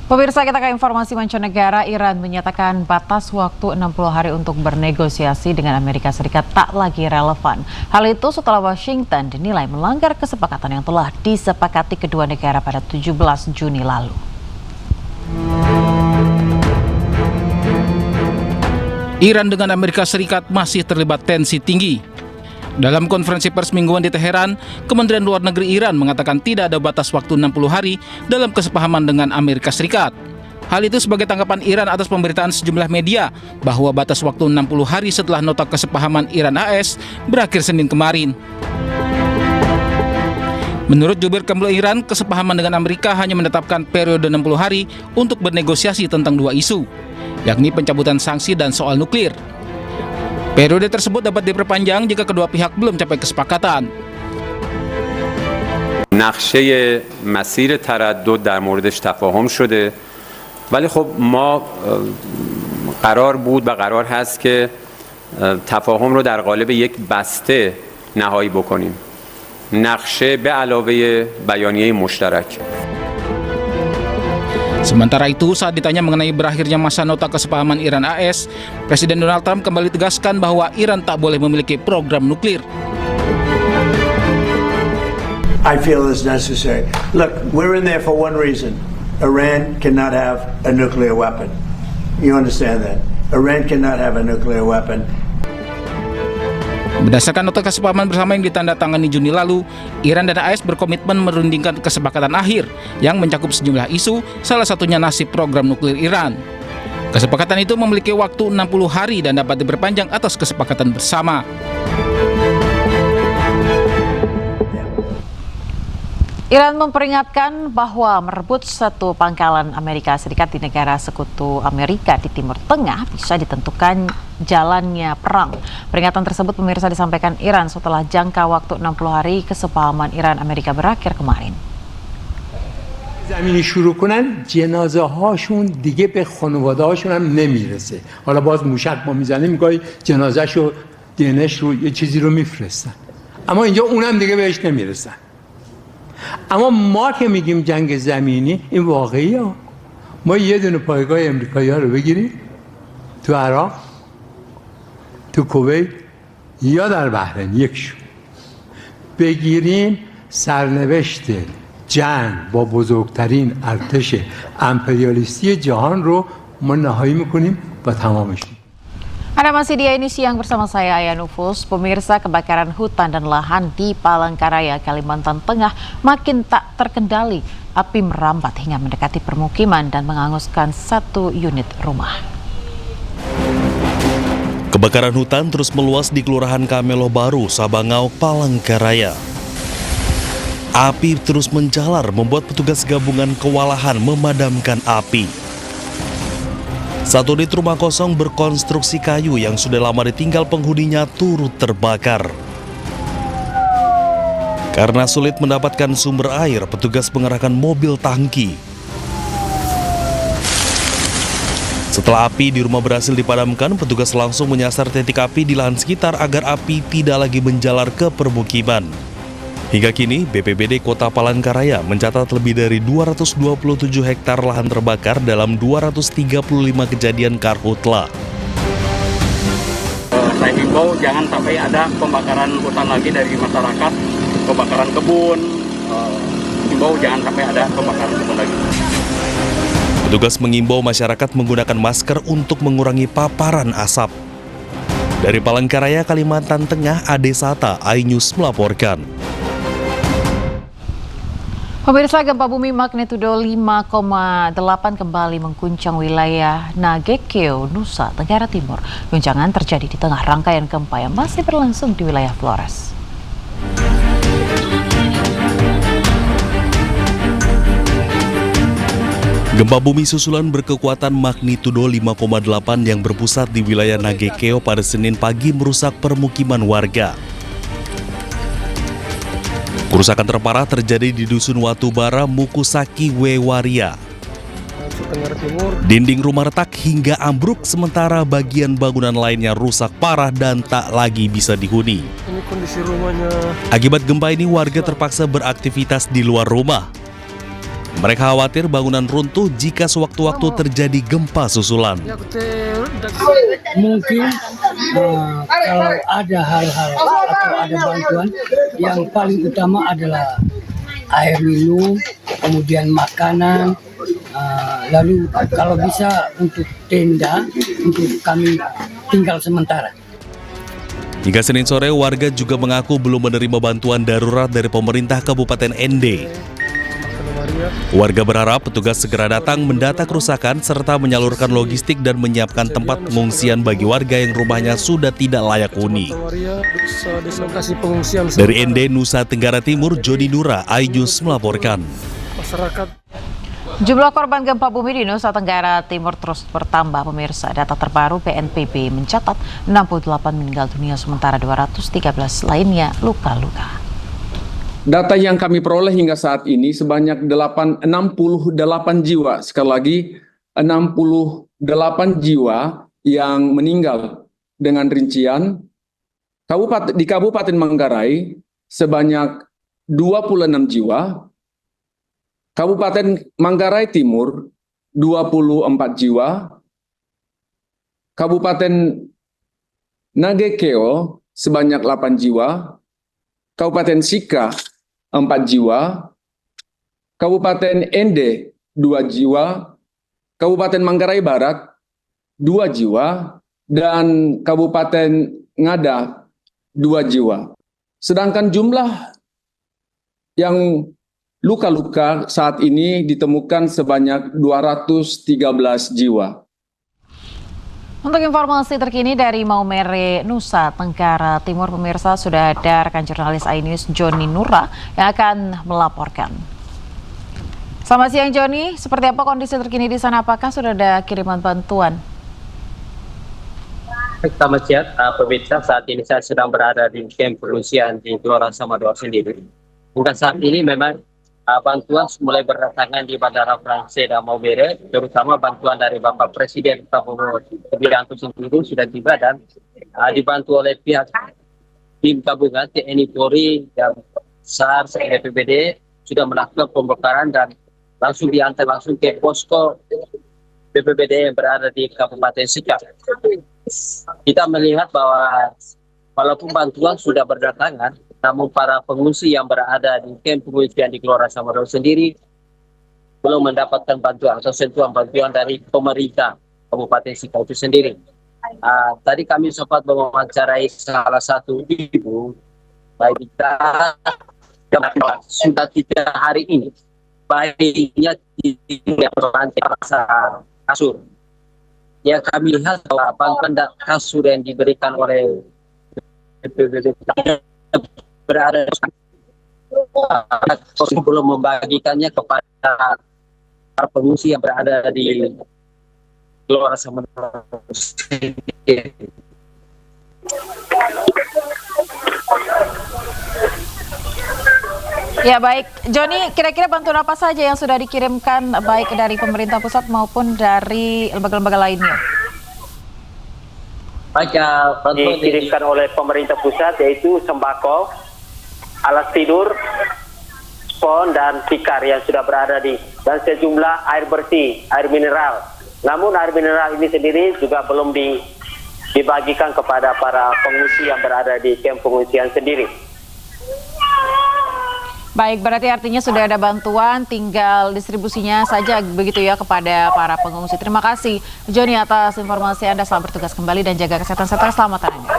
Pemirsa, kita ke informasi mancanegara. Iran menyatakan batas waktu 60 hari untuk bernegosiasi dengan Amerika Serikat tak lagi relevan. Hal itu setelah Washington dinilai melanggar kesepakatan yang telah disepakati kedua negara pada 17 Juni lalu. Iran dengan Amerika Serikat masih terlibat tensi tinggi. Dalam konferensi pers mingguan di Teheran, Kementerian Luar Negeri Iran mengatakan tidak ada batas waktu 60 hari dalam kesepahaman dengan Amerika Serikat. Hal itu sebagai tanggapan Iran atas pemberitaan sejumlah media bahwa batas waktu 60 hari setelah nota kesepahaman Iran-AS berakhir Senin kemarin. Menurut jubir Kemlu Iran, kesepahaman dengan Amerika hanya menetapkan periode 60 hari untuk bernegosiasi tentang dua isu, yakni pencabutan sanksi dan soal nuklir. Periode tersebut dapat diperpanjang jika kedua pihak belum capai kesepakatan. نقشه مسیر تردد در موردش تفاهم شده ولی خب ما قرار بود و قرار هست که تفاهم رو در قالب یک بسته نهایی بکنیم. نقشه به علاوه بیانیه مشترک. Sementara itu, saat ditanya mengenai berakhirnya masa nota kesepahaman Iran-AS, Presiden Donald Trump kembali tegaskan bahwa Iran tak boleh memiliki program nuklir. I feel it's necessary. Look, we're in there for one reason. Iran cannot have a nuclear weapon. You understand that? Iran cannot have a nuclear weapon. Berdasarkan nota kesepahaman bersama yang ditandatangani Juni lalu, Iran dan AS berkomitmen merundingkan kesepakatan akhir yang mencakup sejumlah isu, salah satunya nasib program nuklir Iran. Kesepakatan itu memiliki waktu 60 hari dan dapat diperpanjang atas kesepakatan bersama. Iran memperingatkan bahwa merebut satu pangkalan Amerika Serikat di negara sekutu Amerika di Timur Tengah bisa ditentukan jalannya perang. Peringatan tersebut, pemirsa, disampaikan Iran setelah jangka waktu 60 hari kesepahaman Iran-Amerika berakhir kemarin. زمینی شروع کنن جنازه هاشون دیگه به خانواده هاشون هم نمیرسه. حالا باز موشک ما میزنیم میگه جنازه شو دینش رو یه چیزی رو میفرستن. اما اینجا اونم دیگه بهش نمیرسن. اما ما که میگیم جنگ زمینی این واقعیه. ما یه دونه پایگاه امریکایی‌ها رو بگیریم تو عراق، تو کویت یا در بحرین یکشون بگیریم، سرنوشت جنگ با بزرگترین ارتش امپریالیستی جهان رو ما نهایی میکنیم و تمامش. Anda masih di Ini Siang bersama saya, Aya Nufus. Pemirsa, kebakaran hutan dan lahan di Palangkaraya, Kalimantan Tengah makin tak terkendali. Api merambat hingga mendekati permukiman dan menghanguskan satu unit rumah. Kebakaran hutan terus meluas di Kelurahan Kamelo Baru, Sabangau, Palangkaraya. Api terus menjalar membuat petugas gabungan kewalahan memadamkan api. Satu unit rumah kosong berkonstruksi kayu yang sudah lama ditinggal penghuninya turut terbakar. Karena sulit mendapatkan sumber air, petugas mengerahkan mobil tangki. Setelah api di rumah berhasil dipadamkan, petugas langsung menyasar titik api di lahan sekitar agar api tidak lagi menjalar ke permukiman. Hingga kini, BPBD Kota Palangkaraya mencatat lebih dari 227 hektar lahan terbakar dalam 235 kejadian karhutla. Saya himbau jangan sampai ada pembakaran hutan lagi dari masyarakat, pembakaran kebun, himbau jangan sampai ada pembakaran kebun lagi. Petugas mengimbau masyarakat menggunakan masker untuk mengurangi paparan asap. Dari Palangkaraya, Kalimantan Tengah, Ade Sata, iNews melaporkan. Pemirsa, gempa bumi magnitudo 5,8 kembali mengguncang wilayah Nagekeo, Nusa Tenggara Timur. Guncangan terjadi di tengah rangkaian gempa yang masih berlangsung di wilayah Flores. Gempa bumi susulan berkekuatan magnitudo 5,8 yang berpusat di wilayah Nagekeo pada Senin pagi merusak permukiman warga. Kerusakan terparah terjadi di Dusun Watubara, Mukusaki, Wewaria. Dinding rumah retak hingga ambruk, sementara bagian bangunan lainnya rusak parah dan tak lagi bisa dihuni. Ini kondisi rumahnya. Akibat gempa ini, warga terpaksa beraktivitas di luar rumah. Mereka khawatir bangunan runtuh jika sewaktu-waktu terjadi gempa susulan. Mungkin kalau ada hal-hal atau ada bantuan, yang paling utama adalah air minum, kemudian makanan, lalu kalau bisa untuk tenda untuk kami tinggal sementara. Hingga Senin sore, warga juga mengaku belum menerima bantuan darurat dari pemerintah Kabupaten Ende. Warga berharap petugas segera datang mendata kerusakan serta menyalurkan logistik dan menyiapkan tempat pengungsian bagi warga yang rumahnya sudah tidak layak huni. Dari Ende, Nusa Tenggara Timur, Joni Nura, iNews melaporkan. Jumlah korban gempa bumi di Nusa Tenggara Timur terus bertambah, pemirsa. Data terbaru BNPB mencatat 68 meninggal dunia, sementara 213 lainnya luka-luka. Data yang kami peroleh hingga saat ini sebanyak 68 jiwa. Sekali lagi, 68 jiwa yang meninggal, dengan rincian di Kabupaten Manggarai sebanyak 26 jiwa, Kabupaten Manggarai Timur 24 jiwa, Kabupaten Nagekeo sebanyak 8 jiwa, Kabupaten Sika 4 jiwa, Kabupaten Ende 2 jiwa, Kabupaten Manggarai Barat 2 jiwa, dan Kabupaten Ngada 2 jiwa. Sedangkan jumlah yang luka-luka saat ini ditemukan sebanyak 213 jiwa. Untuk informasi terkini dari Maumere, Nusa Tenggara Timur, pemirsa, sudah ada rekan jurnalis iNews Joni Nura yang akan melaporkan. Selamat siang Joni, seperti apa kondisi terkini di sana? Apakah sudah ada kiriman bantuan? Selamat siang, pemirsa. Saat ini saya sedang berada di kamp pengungsian di Gelora Samador sendiri. Hingga saat ini memang bantuan mulai berdatangan di Bandara Fransai dan Maumere, terutama bantuan dari Bapak Presiden Prabowo Subianto sendiri sudah tiba dan dibantu oleh pihak tim gabungan TNI Polri dan SAR BPBD sudah melakukan pembongkaran dan langsung diantar langsung ke posko BPBD yang berada di Kabupaten Sika. Kita melihat bahwa walaupun bantuan sudah berdatangan, namun para pengungsi yang berada di kamp pengungsian di Gelora Samador sendiri belum mendapatkan bantuan atau sentuhan bantuan dari pemerintah Kabupaten Sika itu sendiri. Tadi kami sempat mewawancarai salah satu ibu, bayinya sudah 3 hari ini, bayinya di pasar kasur. Ya, kami lihat bahwa bantuan kasur yang diberikan oleh BPBD berada belum membagikannya kepada para pengungsi yang berada di Gelora Samador. Ya baik, Joni, kira-kira bantuan apa saja yang sudah dikirimkan baik dari pemerintah pusat maupun dari lembaga-lembaga lainnya? Baik, bantuan dikirimkan oleh pemerintah pusat yaitu sembako, alas tidur, spon dan tikar yang sudah berada dan sejumlah air bersih, air mineral. Namun air mineral ini sendiri juga belum dibagikan kepada para pengungsi yang berada di kamp pengungsian sendiri. Baik, berarti artinya sudah ada bantuan, tinggal distribusinya saja begitu ya kepada para pengungsi. Terima kasih Joni atas informasi Anda, selamat bertugas kembali dan jaga kesehatan serta keselamatan Anda.